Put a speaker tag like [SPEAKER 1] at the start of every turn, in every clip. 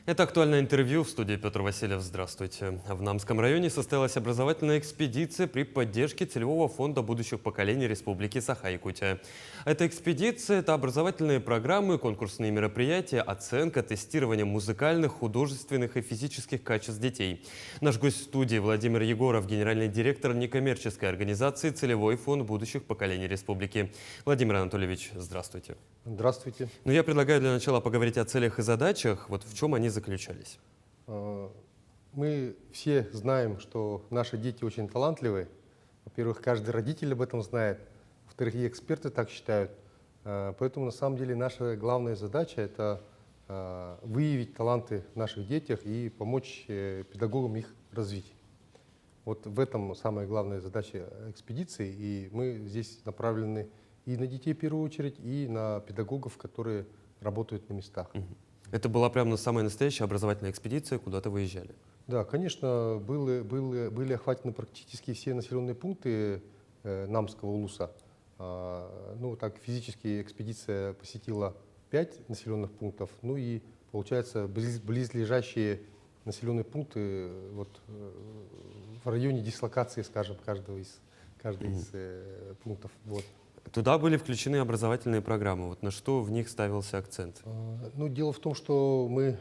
[SPEAKER 1] Это «Актуальное интервью», в студии Петр Васильев. Здравствуйте. В Намском районе состоялась образовательная экспедиция при поддержке целевого фонда будущих поколений Республики Саха-Якутия. Эта экспедиция – это образовательные программы, конкурсные мероприятия, оценка, тестирование музыкальных, художественных и физических качеств детей. Наш гость в студии Владимир Егоров, генеральный директор некоммерческой организации «Целевой фонд будущих поколений Республики». Владимир Анатольевич, здравствуйте.
[SPEAKER 2] Здравствуйте.
[SPEAKER 1] Я предлагаю для начала поговорить о целях и задачах. Вот в чем они заключались?
[SPEAKER 2] Мы все знаем, что наши дети очень талантливые. Во-первых, каждый родитель об этом знает. Во-вторых, и эксперты так считают. Поэтому на самом деле наша главная задача – это выявить таланты в наших детях и помочь педагогам их развить. Вот в этом самая главная задача экспедиции. И мы здесь направлены и на детей в первую очередь, и на педагогов, которые работают на местах.
[SPEAKER 1] Это была прямо самая настоящая образовательная экспедиция, куда-то выезжали?
[SPEAKER 2] Да, конечно, были охвачены практически все населенные пункты Намского улуса. Так физически экспедиция посетила 5 населенных пунктов, и, получается, близлежащие населенные пункты в районе дислокации, скажем, каждый из пунктов.
[SPEAKER 1] Туда были включены образовательные программы. Вот на что в них ставился акцент?
[SPEAKER 2] Дело в том, что мы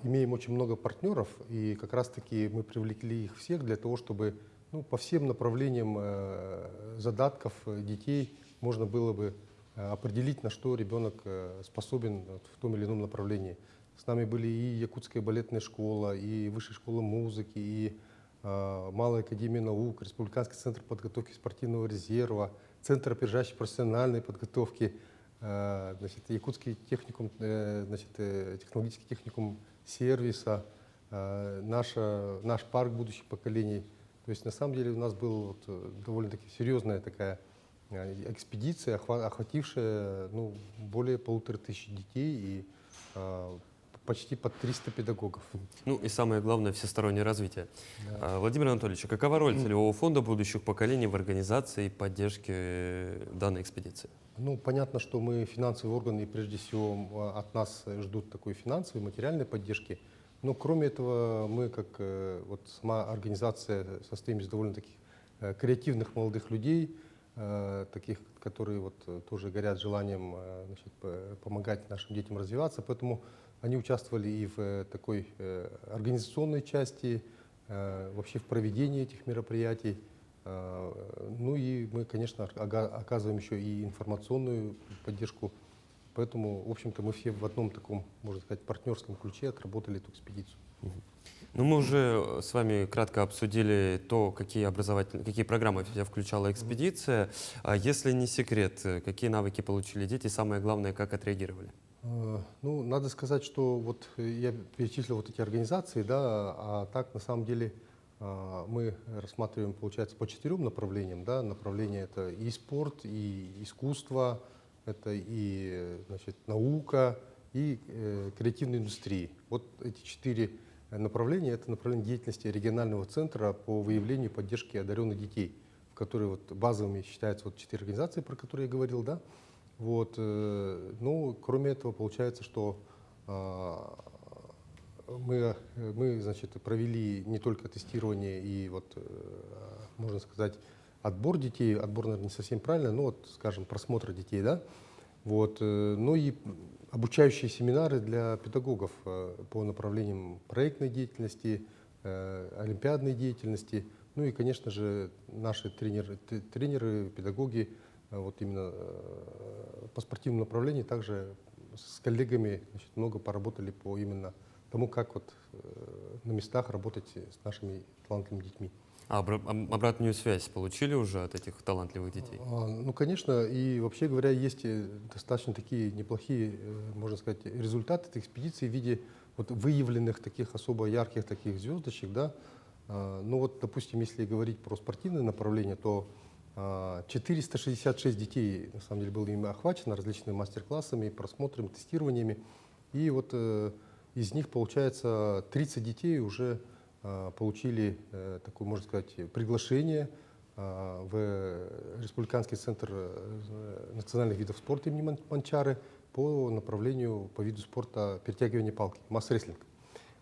[SPEAKER 2] имеем очень много партнеров, и как раз-таки мы привлекли их всех для того, чтобы по всем направлениям задатков детей можно было бы определить, на что ребенок способен в том или ином направлении. С нами были и Якутская балетная школа, и Высшая школа музыки, и Малая академия наук, Республиканский центр подготовки спортивного резерва, Центр опережающей профессиональной подготовки, Якутский техникум, технологический техникум сервиса, наш парк будущих поколений. То есть на самом деле у нас была довольно-таки серьезная такая экспедиция, охватившая более 1500 детей и почти под 300 педагогов.
[SPEAKER 1] И самое главное – всестороннее развитие.
[SPEAKER 2] Да.
[SPEAKER 1] Владимир Анатольевич, какова роль Целевого фонда будущих поколений в организации и поддержке данной экспедиции?
[SPEAKER 2] Понятно, что мы финансовый орган, и прежде всего от нас ждут такой финансовой, материальной поддержки. Но кроме этого, мы, как сама организация, состоим из довольно таких креативных молодых людей, таких, которые тоже горят желанием помогать нашим детям развиваться. Поэтому они участвовали и в такой организационной части, вообще в проведении этих мероприятий. И мы, конечно, оказываем еще и информационную поддержку. Поэтому, в общем-то, мы все в одном таком, можно сказать, партнерском ключе отработали эту экспедицию.
[SPEAKER 1] Мы уже с вами кратко обсудили то, какие программы в себя включала экспедиция. Если не секрет, какие навыки получили дети, и самое главное, как отреагировали?
[SPEAKER 2] Надо сказать, что я перечислил эти организации, да, а так на самом деле мы рассматриваем, получается, по 4 направлениям. Да. Направления — это и спорт, и искусство, это и наука, и креативная индустрия. Вот эти 4 направления — это направление деятельности регионального центра по выявлению и поддержке одаренных детей, в которые базовыми считаются 4 организации, про которые я говорил, да. Кроме этого, получается, что мы провели не только тестирование и, можно сказать, отбор детей, отбор, наверное, не совсем правильно, но, скажем, просмотр детей, да, и обучающие семинары для педагогов по направлениям проектной деятельности, олимпиадной деятельности, и, конечно же, наши тренеры, педагоги, именно по спортивному направлению также с коллегами много поработали по именно тому, как на местах работать с нашими талантливыми детьми.
[SPEAKER 1] А обратную связь получили уже от этих талантливых детей?
[SPEAKER 2] Конечно, и вообще говоря, есть достаточно такие неплохие, можно сказать, результаты этой экспедиции в виде выявленных таких особо ярких таких звездочек, да. Допустим, если говорить про спортивное направление, то 466 детей, на самом деле, было ими охвачено различными мастер-классами, просмотрами, тестированиями. И из них, получается, 30 детей уже получили такое, можно сказать, приглашение в Республиканский центр национальных видов спорта имени Манчары по направлению, по виду спорта перетягивания палки, масс-рестлинг.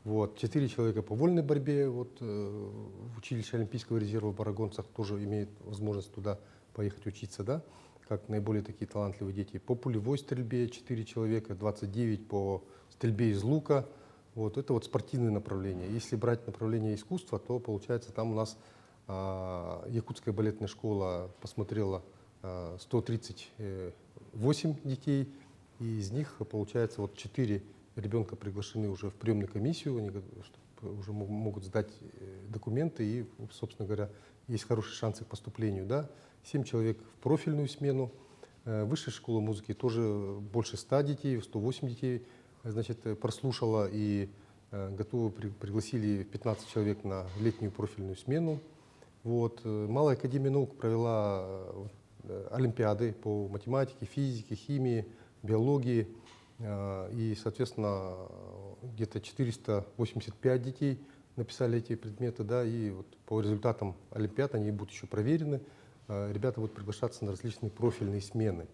[SPEAKER 2] Вот. 4 человека по вольной борьбе. Вот, в училище Олимпийского резерва в Барагонцах тоже имеют возможность туда поехать учиться, да, как наиболее такие талантливые дети. По пулевой стрельбе 4 человека, 29 по стрельбе из лука. Вот. Это вот спортивные направления. Если брать направление искусства, то получается там у нас Якутская балетная школа посмотрела 138 детей, и из них, получается, вот 4 ребенка приглашены уже в приемную комиссию, они уже могут сдать документы, и, собственно говоря, есть хорошие шансы к поступлению. Да? 7 человек в профильную смену. Высшая школа музыки тоже больше 100 детей, 108 детей, значит, прослушала и готовы, пригласили 15 человек на летнюю профильную смену. Вот. Малая академия наук провела олимпиады по математике, физике, химии, биологии. И, соответственно, где-то 485 детей написали эти предметы. Да, и вот по результатам олимпиад они будут еще проверены. Ребята будут приглашаться на различные профильные смены.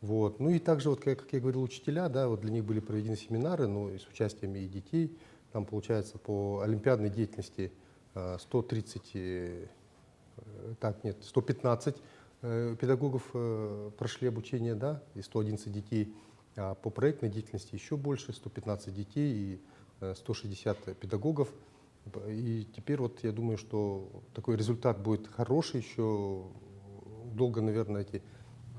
[SPEAKER 2] Вот. Ну и также, вот, как я говорил, учителя, да, вот для них были проведены семинары, но и с участием и детей. Там, получается, по олимпиадной деятельности 115 педагогов прошли обучение, да, и 111 детей. А по проектной деятельности еще больше, 115 детей и 160 педагогов. И теперь вот я думаю, что такой результат будет хороший, еще долго, наверное,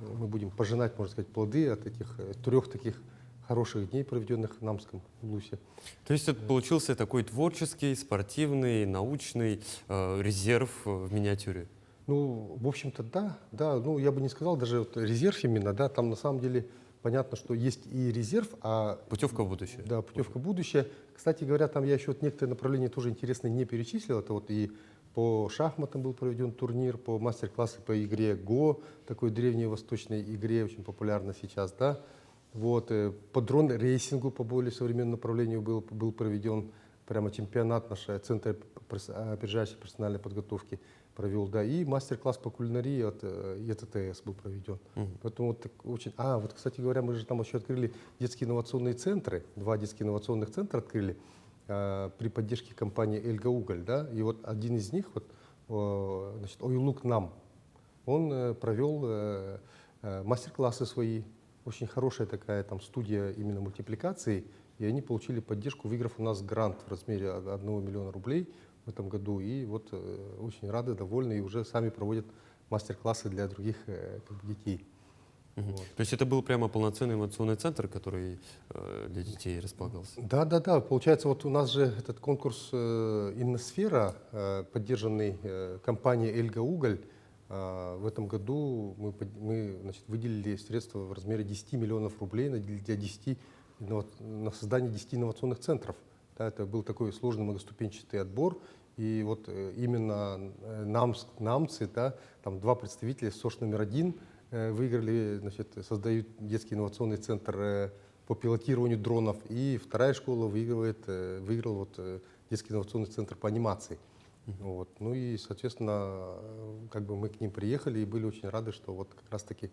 [SPEAKER 2] мы будем пожинать, можно сказать, плоды от этих 3 таких хороших дней, проведенных в Намском УЛУСе.
[SPEAKER 1] То есть это получился такой творческий, спортивный, научный резерв в миниатюре?
[SPEAKER 2] Ну, в общем-то, да, ну, я бы не сказал даже вот резерв именно, да, там на самом деле понятно, что есть и резерв, а...
[SPEAKER 1] Путевка в будущее.
[SPEAKER 2] Да, путевка в будущее. Кстати говоря, там я еще вот некоторые направления тоже интересные не перечислил, это вот и по шахматам был проведен турнир, по мастер-классу по игре ГО, такой древней восточной игре, очень популярна сейчас, да. Вот, по дрон-рейсингу, по более современному направлению был проведен прямо чемпионат, наш Центр опережающей персональной подготовки провел, да, и мастер-класс по кулинарии от ЕТТС был проведен. Поэтому вот так очень... вот, кстати говоря, мы же там еще открыли детские инновационные центры, 2 детские инновационных центра открыли при поддержке компании «Эльга Уголь», да, и вот один из них, вот, значит, Ойлук Нам, он провел мастер-классы свои. Очень хорошая такая там студия именно мультипликации, и они получили поддержку, выиграв у нас грант в размере 1 миллиона рублей в этом году. И вот очень рады, довольны, и уже сами проводят мастер-классы для других детей. Вот.
[SPEAKER 1] То есть это был прямо полноценный инновационный центр, который для детей располагался?
[SPEAKER 2] Да. Получается, вот у нас же этот конкурс «Инносфера», поддержанный компанией «Эльга Уголь», в этом году мы значит, выделили средства в размере 10 миллионов рублей на создание 10 инновационных центров. Да, это был такой сложный многоступенчатый отбор. И вот именно намцы, да, там 2 представителя, СОШ номер 1 выиграли, значит, создают детский инновационный центр по пилотированию дронов. И 2-я школа выиграла вот, детский инновационный центр по анимации. Вот. Ну и, соответственно, как бы мы к ним приехали и были очень рады, что вот как раз-таки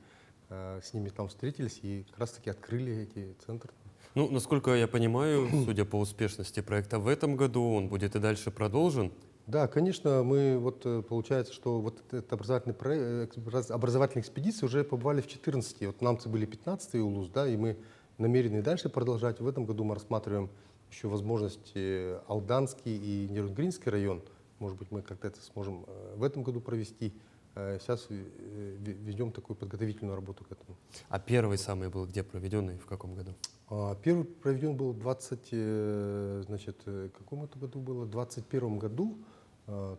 [SPEAKER 2] с ними там встретились и как раз-таки открыли эти центры.
[SPEAKER 1] Ну, насколько я понимаю, судя по успешности проекта в этом году, он будет и дальше продолжен.
[SPEAKER 2] Да, конечно, мы вот получается, что вот этот образовательные экспедиции уже побывали в 14. Вот намцы были 15-й УЛУС, да, и мы намерены дальше продолжать. В этом году мы рассматриваем еще возможности Алданский и Нерюнгринский район. Может быть, мы как-то это сможем в этом году провести. Сейчас ведем такую подготовительную работу к этому.
[SPEAKER 1] А первый самый был где проведенный, в каком году?
[SPEAKER 2] Первый проведен был в каком это году было? В 21 году.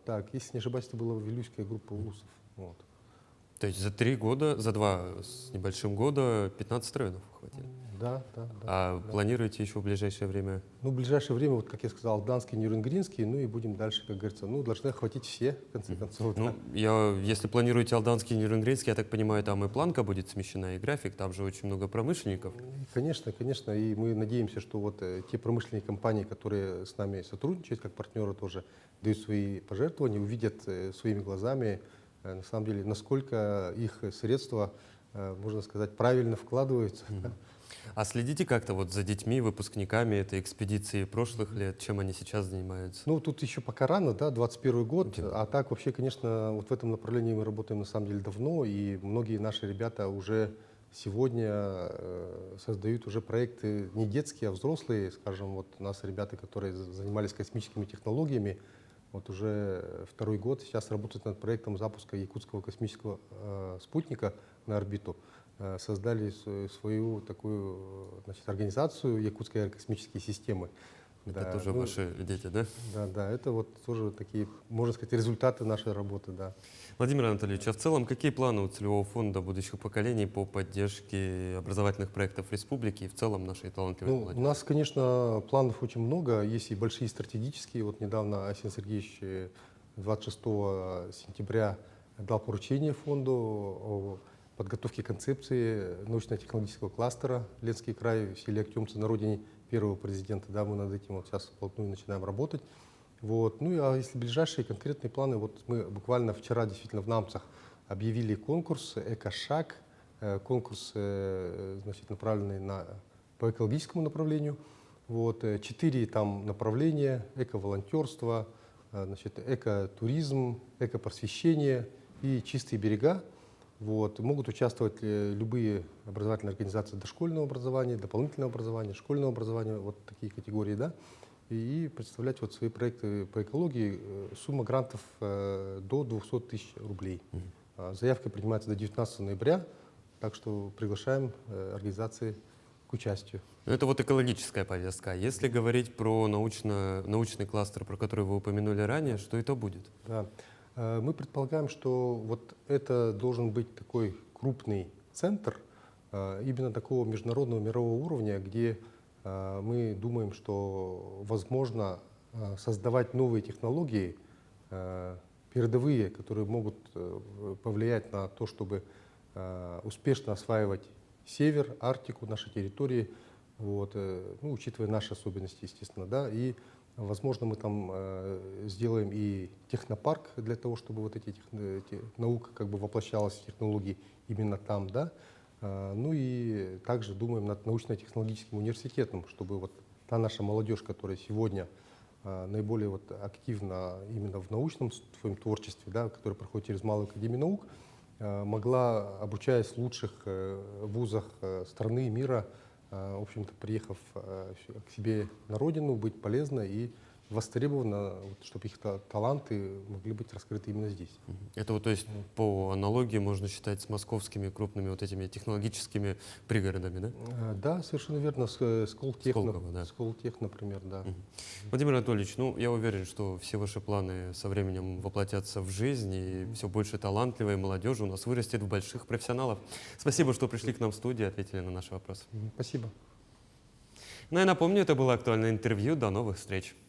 [SPEAKER 2] Так, если не ошибаюсь, это была Вилюйская группа УЛУСов. Вот.
[SPEAKER 1] То есть за 3 года, за 2 с небольшим года 15 районов охватили?
[SPEAKER 2] Да.
[SPEAKER 1] А планируете еще в ближайшее время?
[SPEAKER 2] Ну, в ближайшее время, вот как я сказал, Алданский, Нерюнгринский, ну и будем дальше, как говорится, ну, должны охватить все, в конце концов.
[SPEAKER 1] Ну, если планируете Алданский и Нерюнгринский, я так понимаю, там и планка будет смещена, и график, там же очень много промышленников.
[SPEAKER 2] Конечно, и мы надеемся, что вот те промышленные компании, которые с нами сотрудничают, как партнеры тоже, дают свои пожертвования, увидят своими глазами, на самом деле, насколько их средства, можно сказать, правильно вкладываются.
[SPEAKER 1] А следите как-то вот за детьми, выпускниками этой экспедиции прошлых лет, чем они сейчас занимаются?
[SPEAKER 2] Ну, тут еще пока рано, да, 21 год,
[SPEAKER 1] Тем
[SPEAKER 2] а так вообще, конечно, вот в этом направлении мы работаем на самом деле давно, и многие наши ребята уже сегодня создают уже проекты не детские, а взрослые, скажем, вот у нас ребята, которые занимались космическими технологиями, вот уже второй год сейчас работают над проектом запуска якутского космического спутника на орбиту. Создали свою такую, значит, организацию Якутской аэрокосмические системы.
[SPEAKER 1] Это
[SPEAKER 2] Да,
[SPEAKER 1] тоже
[SPEAKER 2] ну,
[SPEAKER 1] ваши дети, да?
[SPEAKER 2] да, да, это вот тоже такие, можно сказать, результаты нашей работы, да.
[SPEAKER 1] Владимир Анатольевич, а в целом какие планы у Целевого фонда будущих поколений по поддержке образовательных проектов республики и в целом нашей талантливой
[SPEAKER 2] Ну, у
[SPEAKER 1] молодежи?
[SPEAKER 2] нас, конечно, планов очень много, есть и большие стратегические. Вот недавно Арсений Сергеевич 26 сентября дал поручение фонду о подготовке концепции научно-технологического кластера Ленский край в селе Актемцы на родине первого президента. Да, мы над этим вот сейчас вплотную начинаем работать. Вот. Ну, а если ближайшие конкретные планы, вот мы буквально вчера действительно в Намцах объявили конкурс «Эко-шаг», конкурс, значит, направленный по экологическому направлению. Вот. 4 там направления: эко-волонтерство, значит, эко-туризм, эко-просвещение и чистые берега. Вот. Могут участвовать любые образовательные организации дошкольного образования, дополнительного образования, школьного образования, вот такие категории, да, и представлять вот свои проекты по экологии. Сумма грантов до 200 тысяч рублей. Заявка принимается до 19 ноября, так что приглашаем организации к участию.
[SPEAKER 1] Ну, это вот экологическая повестка. Если говорить про научный кластер, про который вы упомянули ранее, что это будет?
[SPEAKER 2] Да. Мы предполагаем, что вот это должен быть такой крупный центр, именно такого международного мирового уровня, где мы думаем, что возможно создавать новые технологии, передовые, которые могут повлиять на то, чтобы успешно осваивать север, Арктику, наши территории, вот, ну, учитывая наши особенности, естественно, да, и, возможно, мы там сделаем и технопарк для того, чтобы вот эти наука как бы воплощалась, технологии именно там, да. Ну и также думаем над научно-технологическим университетом, чтобы вот та наша молодежь, которая сегодня наиболее вот активна именно в научном своем творчестве, да, которая проходит через Малую академию наук, могла, обучаясь в лучших вузах страны и мира, в общем-то, приехав к себе на родину, быть полезной и востребована, вот, чтобы их таланты могли быть раскрыты именно здесь.
[SPEAKER 1] Это вот, то есть, по аналогии можно считать с московскими крупными вот этими технологическими пригородами, да?
[SPEAKER 2] Да, совершенно верно.
[SPEAKER 1] Сколково, да.
[SPEAKER 2] Сколтех, например, да.
[SPEAKER 1] Владимир Анатольевич, ну, я уверен, что все ваши планы со временем воплотятся в жизнь, и все больше талантливой молодежи у нас вырастет в больших профессионалов. Спасибо, что пришли к нам в студию и ответили на наши вопросы.
[SPEAKER 2] Спасибо.
[SPEAKER 1] Ну и напомню, это было актуальное интервью. До новых встреч.